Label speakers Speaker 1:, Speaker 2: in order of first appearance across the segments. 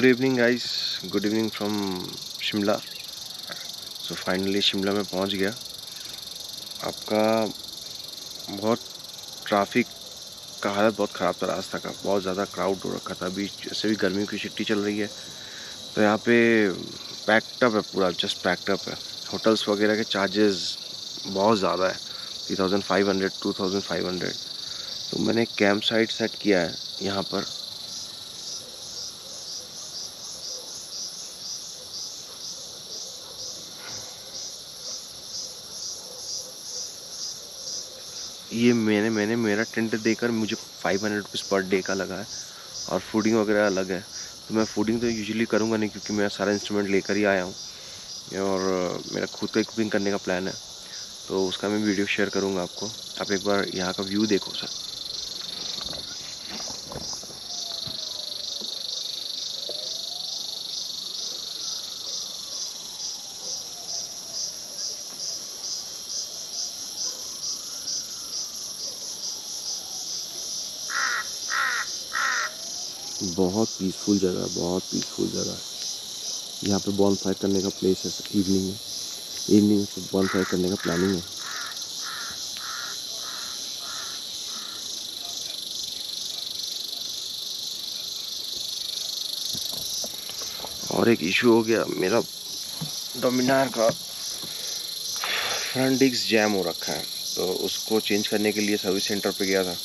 Speaker 1: Evening guys, good evening from Shimla. So finally Shimla में पहुंच गया। आपका बहुत ट्रैफिक का हालत बहुत ख़राब था, रास्ता का बहुत ज़्यादा क्राउड हो रखा था। अभी जैसे भी गर्मी की छुट्टी चल रही है तो यहाँ पे पैक्ड अप है, पूरा जस्ट पैक्ड अप है। होटल्स वगैरह के चार्जेस बहुत ज़्यादा है, 3500 2500। तो मैंने कैंप साइट सेट किया है यहाँ पर। ये मैंने मेरा टेंट देकर मुझे 500 रुपीज़ पर डे का लगा है, और फूडिंग वगैरह अलग है। तो मैं फूडिंग तो यूजुअली करूँगा नहीं, क्योंकि मैं सारा इंस्ट्रूमेंट लेकर ही आया हूँ और मेरा खुद का कुकिंग करने का प्लान है। तो उसका मैं वीडियो शेयर करूँगा आपको। आप एक बार यहाँ का व्यू देखो सर। बहुत पीसफुल जगह, बहुत पीसफुल जगह है। यहाँ पे बॉन फायर करने का प्लेस है। इवनिंग में तो बॉन फायर करने का प्लानिंग है। और एक इशू हो गया, मेरा डोमिनार का फ्रंट डिस्क जैम हो रखा है। तो उसको चेंज करने के लिए सर्विस सेंटर पे गया था,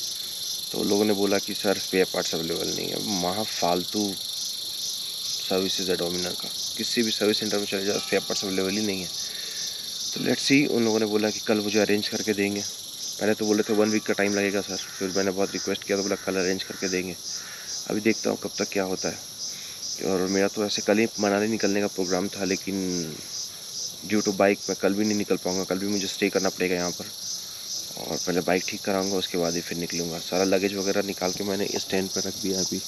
Speaker 1: तो लोगों ने बोला कि सर स्पेयर पार्ट्स अवेलेबल नहीं है। वहाँ फालतू सर्विसेज है डोमिनार का, किसी भी सर्विस सेंटर में चले जाओ स्पेयर पार्ट्स अवेलेबल ही नहीं है। तो लेट्स सी, उन लोगों ने बोला कि कल मुझे अरेंज करके देंगे। पहले तो बोले थे 1 वीक का टाइम लगेगा सर, फिर मैंने बहुत रिक्वेस्ट किया तो बोला कल अरेंज करके देंगे। अभी देखता हूँ कब तक क्या होता है। और मेरा तो ऐसे कल ही मनाली निकलने का प्रोग्राम था, लेकिन ड्यू टू बाइक मैं कल भी नहीं निकल पाऊँगा। कल भी मुझे स्टे करना पड़ेगा यहाँ पर, और पहले बाइक ठीक कराऊंगा, उसके बाद ही फिर निकलूँगा। सारा लगेज वगैरह निकाल के मैंने स्टैंड पर रख दिया। अभी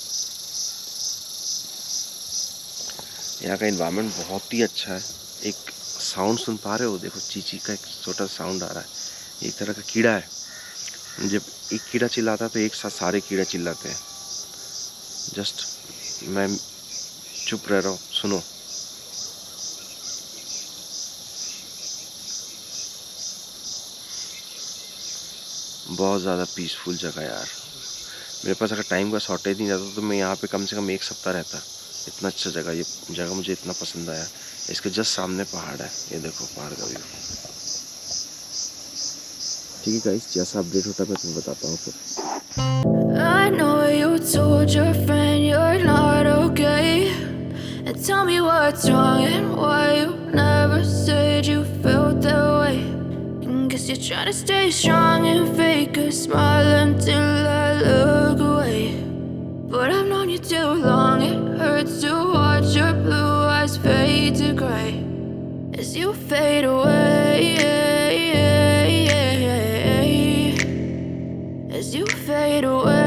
Speaker 1: यहाँ का इन्वायरमेंट बहुत ही अच्छा है। एक साउंड सुन पा रहे हो, देखो चीची का एक छोटा साउंड आ रहा है। एक तरह का कीड़ा है, जब एक कीड़ा चिल्लाता है तो एक साथ सारे कीड़े चिल्लाते हैं। जस्ट मैं चुप रह रहा हूँ, सुनो। बहुत ज़्यादा पीसफुल जगह यार। मेरे पास अगर टाइम का शॉर्टेज नहीं रहता तो मैं यहाँ पे कम से कम 1 सप्ताह रहता। इतना अच्छा जगह, ये जगह मुझे इतना पसंद आया। इसके जस्ट सामने पहाड़ है, ये देखो पहाड़ का व्यू। ठीक है गाइस, जैसा अपडेट होता है मैं तुम्हें बताता हूँ फिर। I know you told your friend you're not okay, and tell me what's wrong and why you never said you felt that way. Guess you're trying to stay strong and fake a smile until I look away. But I've known you too long, it hurts to watch your blue eyes fade to gray as you fade away, as you fade away.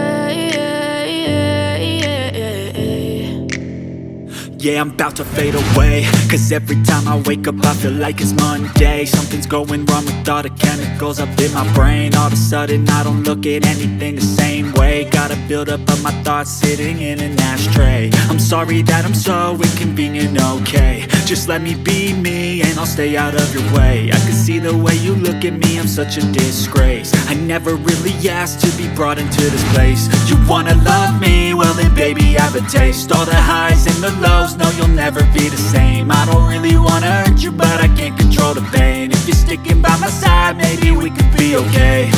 Speaker 2: Yeah, I'm about to fade away, cause every time I wake up I feel like it's Monday. Something's going wrong with all the chemicals up in my brain. All of a sudden I don't look at anything the same way. Gotta build up of my thoughts sitting in an ashtray. I'm sorry that I'm so inconvenient, okay. Just let me be me and I'll stay out of your way. I can see the way you look at me, I'm such a disgrace. I never really asked to be brought into this place. You wanna love me? Well then baby I have a taste. All the highs and the lows, no you'll never be the same. I don't really wanna hurt you, but I can't control the pain. If you're sticking by my side, maybe we could be okay.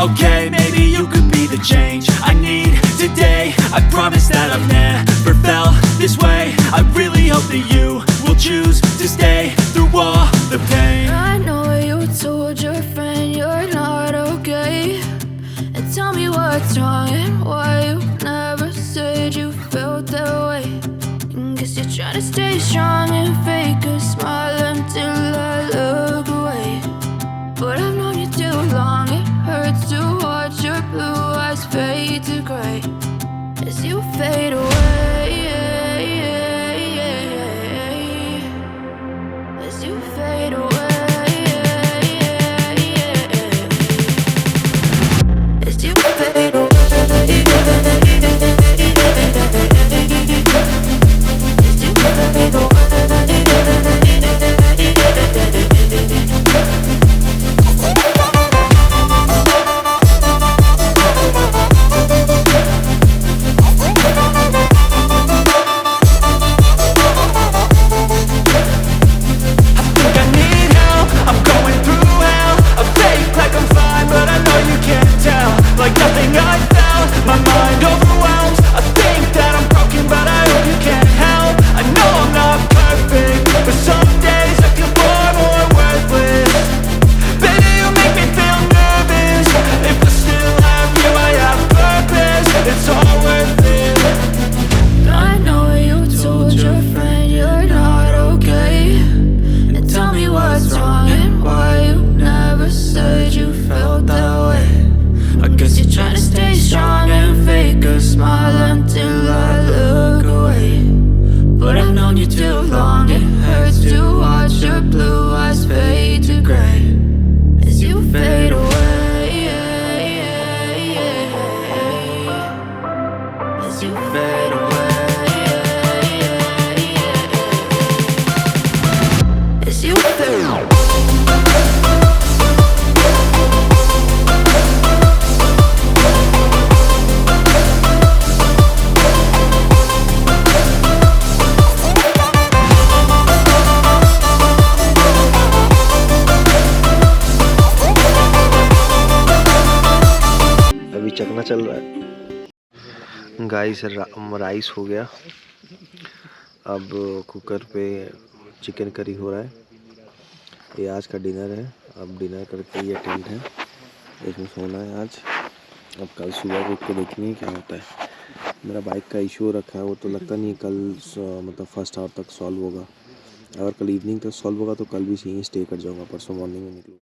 Speaker 2: Okay, maybe you could be the change I need today. I promise that I've never felt this way. I really hope that you will choose to stay through all the pain. I know you told your friend you're not okay, and tell me what's wrong and why you never said you felt that way. Guess you're trying to stay strong and fake a smile until I look away. But I've known you too long, it hurts to watch your blue eyes fade to gray as you fade away, as you fade away, as you fade away.
Speaker 1: चकना चल रहा है। Guys rice हो गया, अब cooker पे chicken curry हो रहा है। ये आज का डिनर है। अब डिनर करके ये टेंट है, इसमें सोना है आज। अब कल सुबह उठ के देखेंगे क्या होता है। मेरा बाइक का इशू रखा है, वो तो लगता नहीं है कल मतलब फर्स्ट आवर तक सॉल्व होगा। अगर कल इवनिंग तक सॉल्व होगा तो कल भी यहीं स्टे कर जाऊँगा, परसों मॉर्निंग में निकलूँगा।